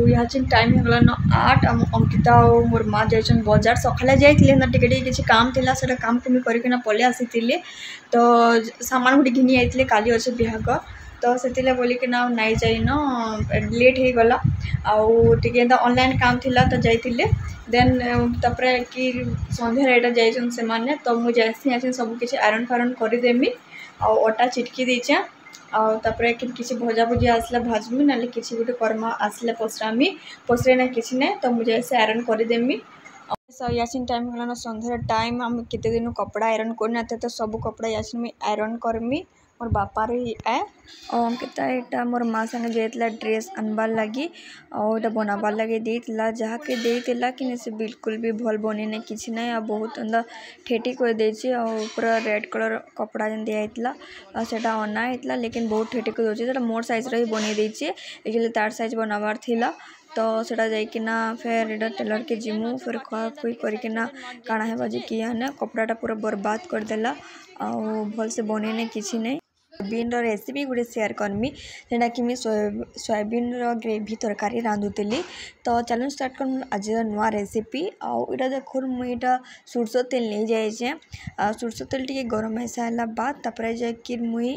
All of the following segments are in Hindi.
यहाँ टाइम होगला न 8 अंकिता और मोर माँ जाइछन बाजार सकाले जाइथिले ना टिके किछि काम थिला सेटा काम कुमी करके ना पले आसीथिले तो सामान गुडी घिनी आइथिले काली अछि बिहाग तो सेतिले बोली कि ना नाइ जाई न लेट हे गला आउ टिके ऑनलाइन काम थिला तो जाइथिले देन तपरे कि संध्या एटा जाइछन से माने तो मु जाइसी आसी सब किछि आयरन फायरन करि देमी आ अटा चिटकी देछे आउे किसी भजा भुजी आसला भाजमी ना किसी गोटे कर्मा आसले पसरामी पसरे ना किसी ना तो मुझे ऐसे आयरन करदेमी यासिन टाइम होगा संध्या टाइम हम केते दिन कपड़ा आयरन करना तो सब कपड़ा यासिन में आयरन करमी मोर बापार ही आए अंकिता यहाँ मोर माँ संगे जाइला ड्रेस अनबार लगी और बनाबार लगे देला जहाँ के देला कि से बिल्कुल भी भल बने ना किसी ना आ बहुत अंदा ठेठी कर देछि और पूरा रेड कलर कपड़ा जेन दिया सेटा अना होता लेकिन बहुत ठेठी कर दूसरी मोर साइज ही बन देछि एक्चुअली तार साइज बनाबार थिला तो सेटा जाइकिना फिर एटा टेलर के जिमु फिर खुआ खुई करकिना काଣା है बाजी किया ना कपड़ाटा पूरा बर्बाद करदेला आ भल से बने ना किसी नहीं सोयाबीन रेसिपी गोटे सेयार करमी जेटा कि सोयाबीन ग्रेवी तरकारी रांधुली तो चलो स्टार्ट कर आज नुआ रेसिपी आईटा देखो मुझे सोरष तेल नहीं जाए सोरष तेल टी गरम हो सारा बाद तापर जाकि मुई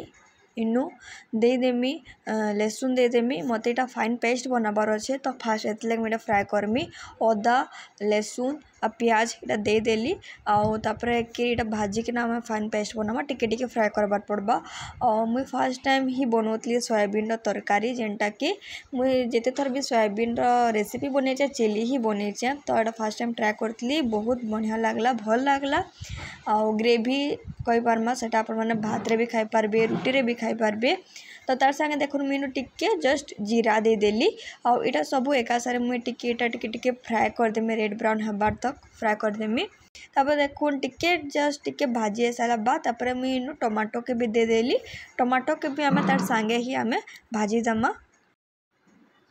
इनु देदेमी लहसुन देदेमी मत यहाँ फाइन पेस्ट बनाबार अच्छे तो फास्ट एतले मुझे फ्राए करमी अदा लहसुन आ पियाज इटा देदेली आउे कि भाजिकिना आम फाइन पेस्ट बनावा टिके फ्राए करबार पड़बा मुई फर्स्ट टाइम ही बनौली सोयाबीन तरकारी जेनटा कि मुई जेते थर भी सोयाबीन रेसिपी बनईचे चिली ही बनईचे तो यहाँ फर्स्ट टाइम ट्राए करी बहुत बढ़िया लगला भल लगला ग्रेवी कही पार्मा सेटा आपण माने भात रे भी खाई पारबे रुटी रे भी खाई पारबे तो तार संगे देखो मुझे टिके जस्ट जीरा दे देली और इटा सब एका सारे मुझे टिके फ्राए करदेमी रेड ब्राउन हबार तक फ्राए करदेमी तापर देखो टिके जस्ट टिके भाजी सारा बाद तापर मुझे टमाटो के भी दे देली टमाटो के भी आमे तार संगे ही आमे भाजी दमा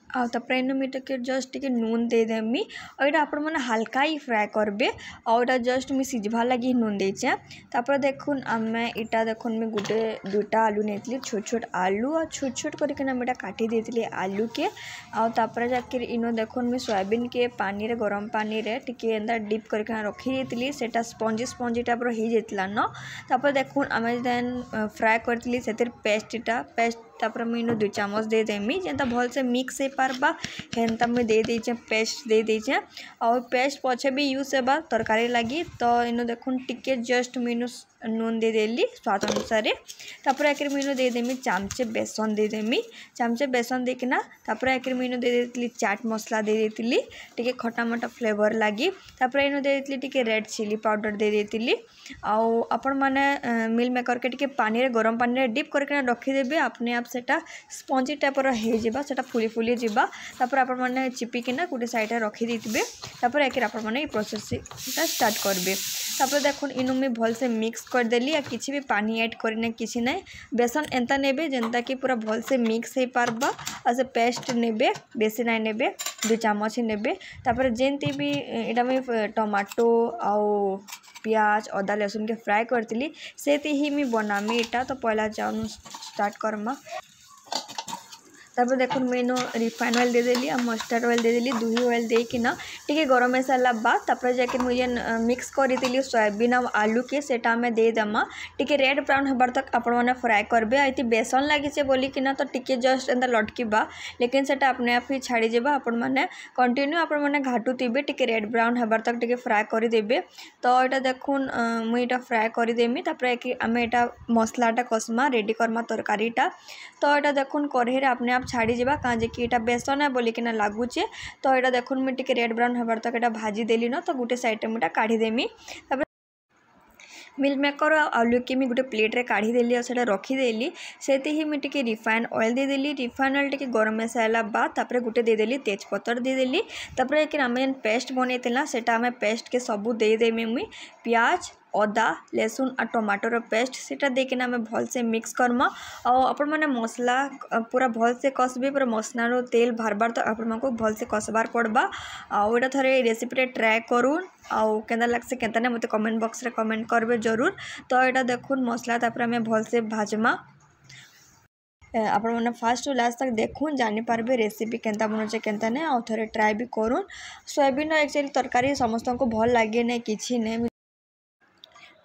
तापर इन मुझे जस्ट टिके नून दे देमी और यहाँ आपण मैंने हल्का ही फ्राए करबे और यहाँ जस्ट मुझे सिझबार लगी नून देचे तापर देखुन आमे इटा देखुन मुझे गोटे दुटा आलू नहीं छोट छोट आलू और छोट छोट करके काटी देती आलू के तापर जाकर इनो देखुन मुझे सोयाबीन के पानी रे गरम पानी रे टिके एंदा डिप करके रखी देती सेटा स्पंजी स्पंजी टाइप हो जाता न तापर देखुन आमे देन फ्राए करती से पेस्ट तापर मुझे 2 चामच दे देमी जेनता भल से मिक्स हो पारबा हेन्ता मुझे दे देचे पेस्ट दे देचे और पेस्ट पछे भी यूज हेबा तरकारी लगी तो इनो देखुन टिके जस्ट मुझे नून दे देली स्वाद अनुसार तापर एक मुझे दे देमी चामचे बेसन दे देमी चामचे बेसन देकिना तापर एक मुझे दे देती चाट मसला दे देती टिके खटा मटा फ्लेवर लगी तापर इनो दे देती टिके रेड चिली पाउडर दे देती आउ आपण माने मिल मेकर के टिके पानी रे गरम पानी रे डिप करके रखीदेवे अपने आप सेटा स्पंजी टाइप हो सेटा फुली फुली जावा तापर आपण माने चिपिकिना गोटे साइड रखी देथिबे तापर एक आपण माने प्रोसेस स्टार्ट करबे तापर देखुन इनु में भल से मिक्स कर देली या किसी भी पानी ऐड करने किसी ना बेसन एंता नेबे जेनता कि पूरा भल से मिक्स हो पारबा और से पेस्ट नेबे बेसी ना नेबे 2 चामच ही नेबे तापर जेंती भी इटा में टमाटो आउ पियाज अदा लहसुन के फ्राए करती से ही मैं बनामी इटा तो पहला जाऊँ स्टार्ट करमा तापर देखो मैंने रिफाइन ऑयल दे देली और मस्टर्ड ऑयल दे देली दुही ऑयल देकिना टिके गरम हो सारा बाद तापर जाके मुझे मिक्स करी सोयाबीन और आलू के सेटा में दे दमा टिके रेड ब्राउन हबार तक आपण मैंने फ्राए करबे आती बेसन लगी बोलिकिना तो टिके जस्ट एंता लटकीबा लेकिन सेटा अपने आप ही छाड़ी जाबा आपण मैंने कंटिन्यू आपण मैंने घाटुथिबे टिके रेड ब्राउन हबार तक टिके फ्राए करदेबे तो यहाँ देखुन मुझे फ्राए करदेमी तापर आम यहाँ मसलाटा कसमा रेडी करमा तरकारीटा तो यहाँ देखुन कढ़ई अपने आप छाड़ी जावा कहाँ कि यहाँ बेसन है बोलिकिना लगुचे तो यहाँ देखुन मुझे टिके रेड ब्राउन हबार तक यहाँ भाजी देली न तो गोटे साइड मुझे काढ़ीदेमी मिल मेकर आलू के मी गोटे प्लेट रे काढ़ी देली और सेटा रखीदेली से ही मुझे टिके रिफाइन ऑयल दे देली रिफाइन ऑयल टिके गरम हो सारा बाद तापर गोटे दे देली तेजपत्र दे देली तापर एक आम पेस्ट बनईला सेटा आम पेस्ट के सबू दे देमी मुई प्याज अदा लहसुन और टमाटर पेस्ट सेटा देकिना आम भल से मिक्स करमा और आपण माने मसला पूरा भल से कसबे पूरा मसलार तेल बार बार तो आपण को भल से कसबार पड़बा आउ थरे रेसिपी ट्राए करूँ आउ केंदा लागसे केंता ना मते कमेंट बॉक्स रे कमेंट करबे जरूर तो यहाँ देखुन मसला तापर आम भल से भाजमा आपण मैंने फास्ट टू लास्ट तक देखून जानीपारे रेसिपी केन्ता बनुचे केन्ता नहीं आउ थे ट्राए भी करूँ। सोयाबीन एक्चुअली तरकारी समस्त को भल लगे नहीं कि नहीं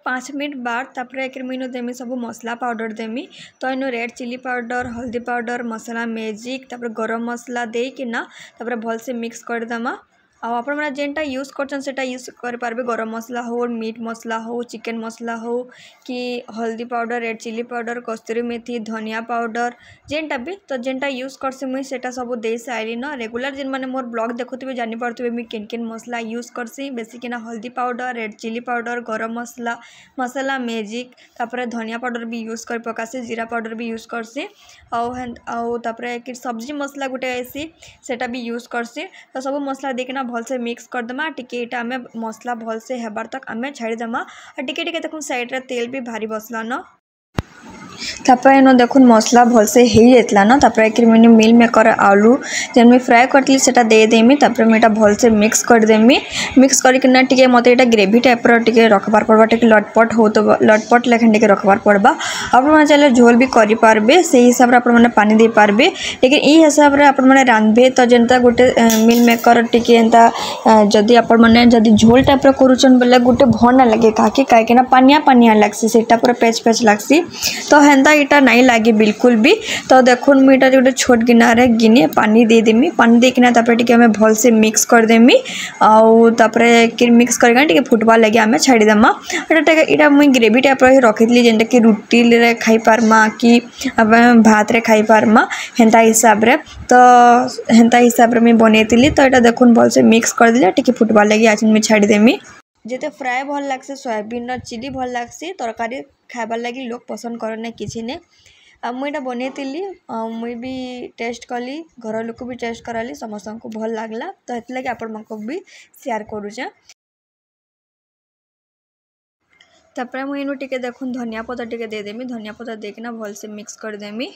5 मिनट बाद तापर एक मीनू देमी सब मसला पाउडर देमी तो इनु रेड चिली पाउडर हल्दी पाउडर मसला मैजिक तापर गरम मसला देकिना तापर भल से मिक्स करदेमा। आप जेनटा यूज कर यूज करें गरम मसला हो मीट मसला हो चिकेन मसला हो कि हल्दी पाउडर रेड चिली पाउडर कस्तूरी मेथी धनिया पाउडर जेनटा भी तो जेनटा यूज करसी मुई सेटा सब दे सारी न रेगुलर जेन मैंने मोर ब्लॉग देखुवे जानी पारे मुझे केन केन मसला यूज करसी बेसिकिना हल्दी पाउडर रेड चिली पाउडर गरम मसला मसला मैजिक तापर धनिया पाउडर भी यूज कर पकासी जीरा पाउडर भी यूज करसी आउे सब्जी मसला गुटे ऐसी सेटा भी यूज करसी तो सब मसला देखना भल से मिक्स करदेमा टिके इटा आमे मसला भल से हेबार तक आमे छाड़ीदेमा और टिके टिके देखो साइड रे तेल भी भारी बसला न तापर देखो मसला भल से हो जाता न तापर एक मैंने मिल मेकर आलू जेन मैं फ्राए करती से दे देमी तापर मैं भल से मिक्स करदेमी मिक्स करना टे मत ये ग्रेवी टाइप रे रखबार पड़वा टे लटपट हो तो लटपट लेखन टे रखबार पड़वा आपने चाहिए झोल भी करें से हिसाब से आपने पानी दे पारे लेकिन ये हिसाब से आपने रांधे तो जेनता गोटे मिल मेकर टे एंता जदि आपने जदि झोल टाइप करुचन बोले गोटे भल ना लगे कहीं पानिया पानिया लगसी से पूरा पेच पेच लगसी तो हेन्ता इटा नहीं लगे बिल्कुल भी। तो देखो मुझे गोटे छोट गिनारे गिने पानी दे देमी पानी देकिना तापर टिके हमें भल से मिक्स कर देमी आउ तापर मिक्स करके टिके फुटबा लगे आमे छाड़ीदेमा इटा मुई ग्रेवी टाइप रखी जेनटा कि रुटी रे खाई पारमा कि भात रे खाई पारमा हेन्ता हिसाब रे तो हेन्ता हिसाब रे मैं बनईली तो यहाँ देखो भल से मिक्स कर दिले टिके फुटबा लगे आज मुझे छाड़ीदेमी जेते फ्राए भल लगसी सोयाबीन चिली भल लगसी तरकारी खाइबार लगी लोग पसंद करने किसी ने मुझे बनईली मुई भी टेस्ट कली घर लोक भी टेस्ट कराली समस्त को भल लगला तो ये आपण भी शेयर करुचे। तापर मुझे टिके देखो धनिया पत्ता टिके दे देमी धनिया पत्ता देकिना भल से मिक्स कर देमी।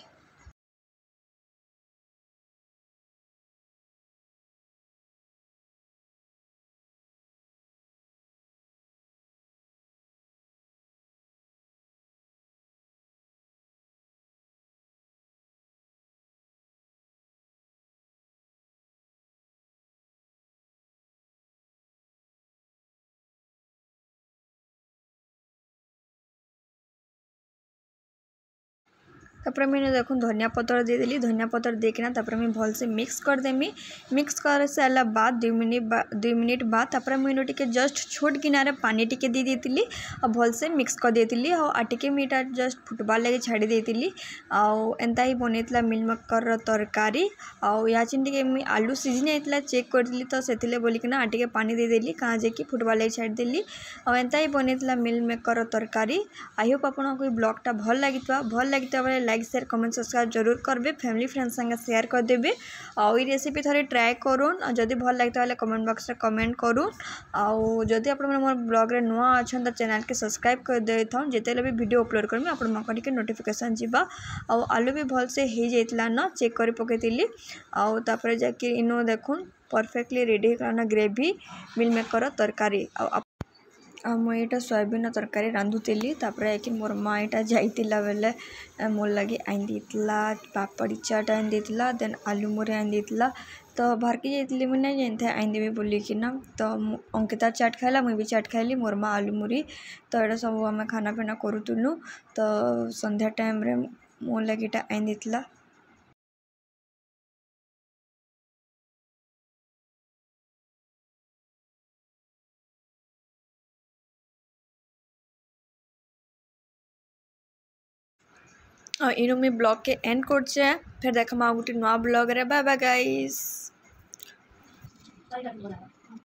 तापर मैंने देखो धनिया पत्तर दे देली धनिया पत्तर देकिना तापर मैं भल से मिक्स कर देमी मिक्स कर सारा बाद 2 मिनट बाद तापर मुझे टिके जस्ट छोट गिनारे पानी टिके दे देती और भल से मिक्स कर देती और टिके मीटा जस्ट फुटबार लगे छाड़ी देती आउ एंता ही बनईला मिल मेकर तरकारी आउ या टिके मुई आलू सीझी जाइला चेक करी तो से बोलिकिना टिके पानी दे देली कहाँ जाकि फुटबार लगे छाड़ी देली और एंता ही बनईला मिल मेकर तरकारी। आई होप आपको ब्लॉगटा भल लगी लाइक शेयर कमेंट सब्सक्राइब जरूर करेंगे फैमिली फ्रेंड्स संगे शेयर करदेवे आउ ये रेसिपी थोड़े ट्राए करूँ जदि भल लगे कमेंट बॉक्स रे कमेंट करूँ आउ जदि आप मोर ब्लॉग रे नुआ अच्छा तो चैनल के सब्सक्राइब कर दे था जिते भी वीडियो अपलोड करमी आपके नोटिफिकेशन जीवा आउ आलू भी भल से हो जाता न चेक कर पकईली आउ तापर जाकि इनो देखुन परफेक्टली रेडी होना ग्रेवी मिल मेकर तरकारी मुझे सोयाबीन तरकारी रांधुली कि मोर माँ यहाँ जाइला बेले मोर लगे आइन देला पापड़ी चाट आइन देला देन आलू मुरी आइन देला तो बाहर के जाइली मुझे नहीं जानते आइन देवी बोलिकिना तो अंकिता चाट खाइला मुझे भी चाट खाइली मोर माँ आलू मुरी तो यहाँ सब आम खाना पीना करूँ तो संध्या टाइम रे मोर लगे आइन देला। इनो मैं ब्लॉग के एंड करछे फिर देखा गोटे नुआ ब्लॉग रे बाय बाय गाइस।